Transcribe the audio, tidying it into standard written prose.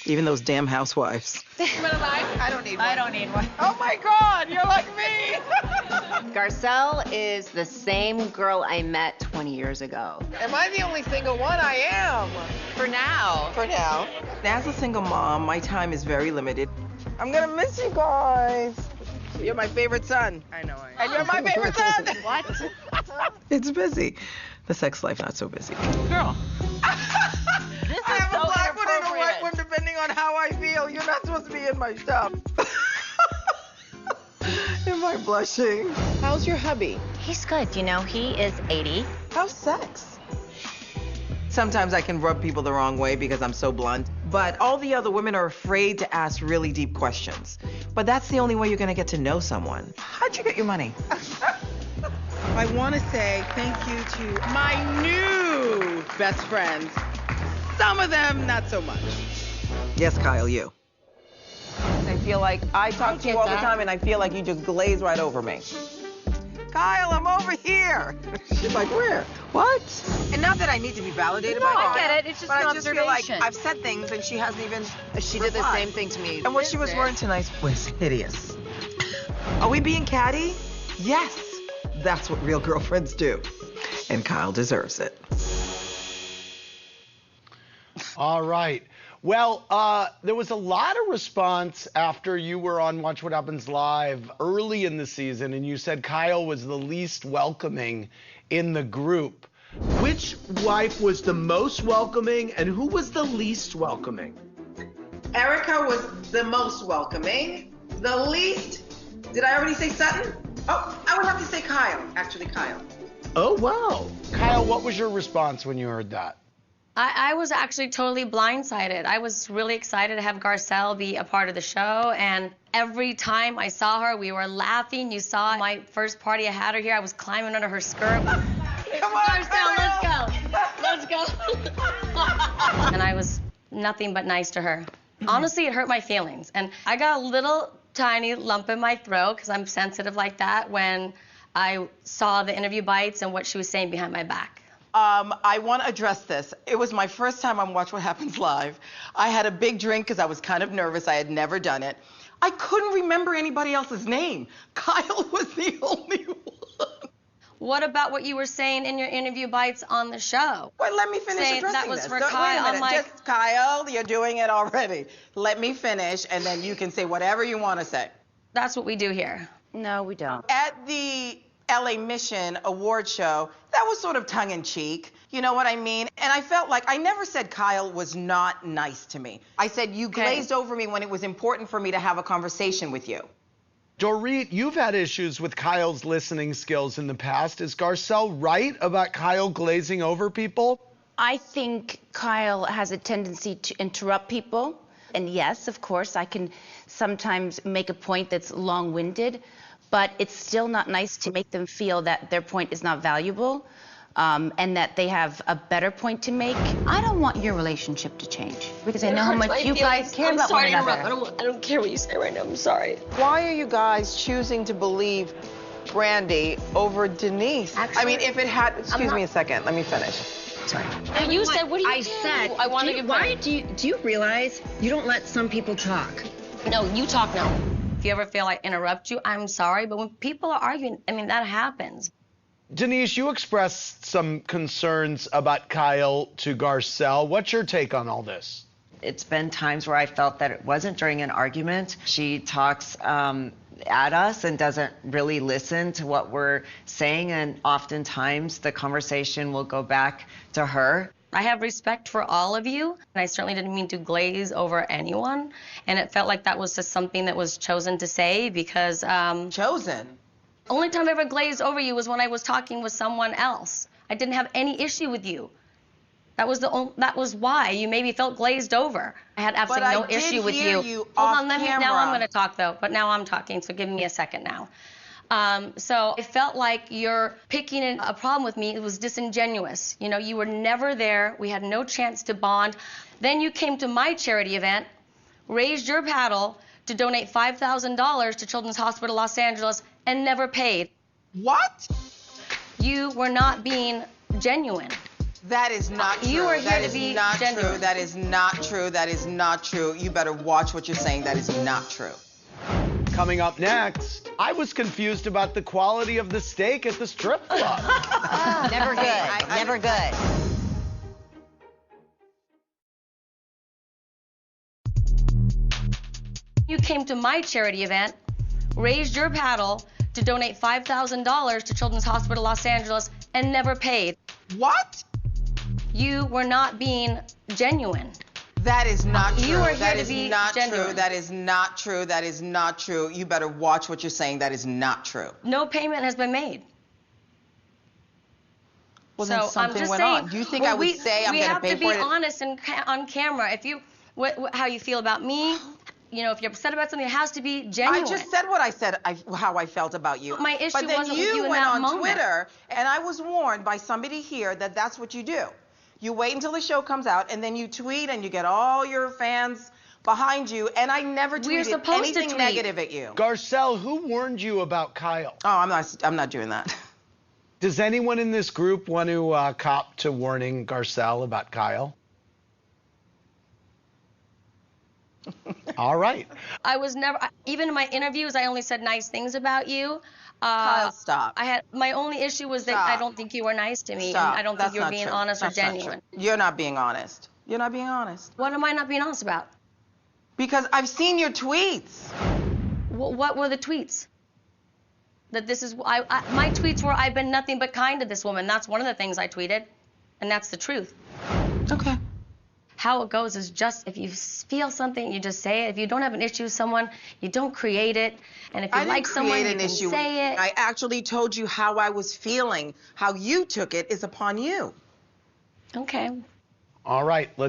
Even those damn housewives. I don't need one. I don't need one. Oh my God, you're like me. Garcelle is the same girl I met 20 years ago. Am I the only single one? I am. For now. For now. As a single mom, my time is very limited. I'm gonna miss you guys. You're my favorite son. I know. And you're my favorite son. What? It's busy. The sex life, not so busy. Girl. I have a black one and a white one depending on how I feel. You're not supposed to be in my stuff. Am I blushing? How's your hubby? He's good, you know, he is 80. How's sex? Sometimes I can rub people the wrong way because I'm so blunt, but all the other women are afraid to ask really deep questions. But that's the only way you're gonna get to know someone. How'd you get your money? I want to say thank you to my new best friends. Some of them, not so much. Yes, Kyle, you. I feel like I talk to you all the that. time and I feel like you just glaze right over me. Kyle, I'm over here. She's like, where? What? And not that I need to be validated by I Kyle, get it. It's just but an I just feel like observation. I've said things and she hasn't even She did the replied. same thing to me. And what she was wearing tonight was hideous. Are we being catty? Yes. That's what real girlfriends do. And Kyle deserves it. All right. Well, there was a lot of response after you were on Watch What Happens Live early in the season, and you said Kyle was the least welcoming in the group. Which wife was the most welcoming, and who was the least welcoming? Erica was the most welcoming. The least, did I already say Sutton? Oh, I would have to say Kyle, actually Kyle. Oh, wow. Kyle, what was your response when you heard that? I was actually totally blindsided. I was really excited to have Garcelle be a part of the show, and every time I saw her, we were laughing. You saw my first party I had her here, I was climbing under her skirt. Come on, Garcelle, let's go. And I was nothing but nice to her. Honestly, it hurt my feelings. And I got a little tiny lump in my throat, because I'm sensitive like that, when I saw the interview bites and what she was saying behind my back. I want to address this. It was my first time on Watch What Happens Live. I had a big drink because I was kind of nervous. I had never done it. I couldn't remember anybody else's name. Kyle was the only one. What about what you were saying in your interview bites on the show? Wait, let me finish Saying addressing that was this. for Wait a Kyle. minute. I'm like, Just, Kyle, you're doing it already. Let me finish, and then you can say whatever you want to say. that's what we do here. No, we don't. At the LA Mission award show, that was sort of tongue-in-cheek, you know what I mean? And I felt like I never said Kyle was not nice to me. I said you glazed over me when it was important for me to have a conversation with you. Dorit, you've had issues with Kyle's listening skills in the past. Is Garcelle right about Kyle glazing over people? I think Kyle has a tendency to interrupt people. And yes, of course, I can sometimes make a point that's long-winded, but it's still not nice to make them feel that their point is not valuable, and that they have a better point to make. I don't want your relationship to change, because I know how much you guys care about one another. I don't care what you say right now. I'm sorry. Why are you guys choosing to believe Brandy over Denise? I mean, if it had, excuse me a second, let me finish. Sorry. And you said, what do you I do? said, I want to give why do you realize you don't let some people talk? No, you talk now. If you ever feel I interrupt you, I'm sorry, but when people are arguing, I mean, that happens. Denise, you expressed some concerns about Kyle to Garcelle. What's your take on all this? It's been times where I felt that it wasn't during an argument. She talks at us and doesn't really listen to what we're saying, and oftentimes the conversation will go back to her. I have respect for all of you, and I certainly didn't mean to glaze over anyone, and it felt like that was just something that was chosen to say because... Chosen? Only time I ever glazed over you was when I was talking with someone else. I didn't have any issue with you. That was why you maybe felt glazed over. I had absolutely no issue with you. Hold on, now I'm going to talk though, but now I'm talking, so give me a second now. So I felt like you're picking a problem with me. It was disingenuous. You know, you were never there. We had no chance to bond. Then you came to my charity event, raised your paddle to donate $5,000 to Children's Hospital Los Angeles, and never paid. What? You were not being genuine. That is not true. You are here That to is be not genuine. true. That is not true. That is not true. You better watch what you're saying. That is not true. Coming up next, I was confused about the quality of the steak at the strip club. Never good. Never good. You came to my charity event, raised your paddle to donate $5,000 to Children's Hospital Los Angeles, and never paid. What? You were not being genuine. That is not true. You are here That to is be not genuine. true. That is not true. That is not true. You better watch what you're saying. That is not true. No payment has been made. Well, then So something I'm just went saying, on. Do you think I would say I'm we going to have pay to be for it? honest and on camera. If you, how you feel about me, you know, if you're upset about something, it has to be genuine. I just said what I said, how I felt about you. My issue but then wasn't with you in went that on moment. Twitter, and I was warned by somebody here that that's what you do. You wait until the show comes out, and then you tweet, and you get all your fans behind you, and I never We're tweeted supposed to anything tweet. negative at you. Garcelle, who warned you about Kyle? Oh, I'm not doing that. Does anyone in this group want to cop to warning Garcelle about Kyle? All right. I was never, even in my interviews, I only said nice things about you. Kyle, stop. My only issue was that Stop. I don't think you were nice to me, Stop. and I don't That's think you were not being true. honest That's or not genuine. true. You're not being honest. You're not being honest. What am I not being honest about? Because I've seen your tweets. What were the tweets? That this is, my tweets were, I've been nothing but kind to this woman. That's one of the things I tweeted, and that's the truth. Okay. How it goes is just, if you feel something, you just say it. If you don't have an issue with someone, you don't create it. And if you like someone, you can say it. I actually told you how I was feeling. How you took it is upon you. Okay. All right. Let's